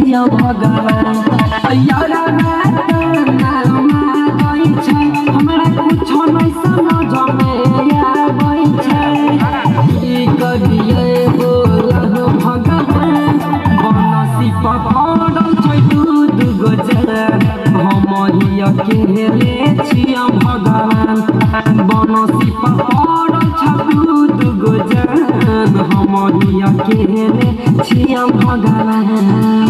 छिया भगवान यारा हमरा कुछ नहीं समझ में आबै छै की करिए बोलहो भगवान बनसी पकड़ल छै दूध गजर हम ही अकेले छिया भगवान बनसी पकड़ल छै दूध गजर हम ही अकेले छिया भगवान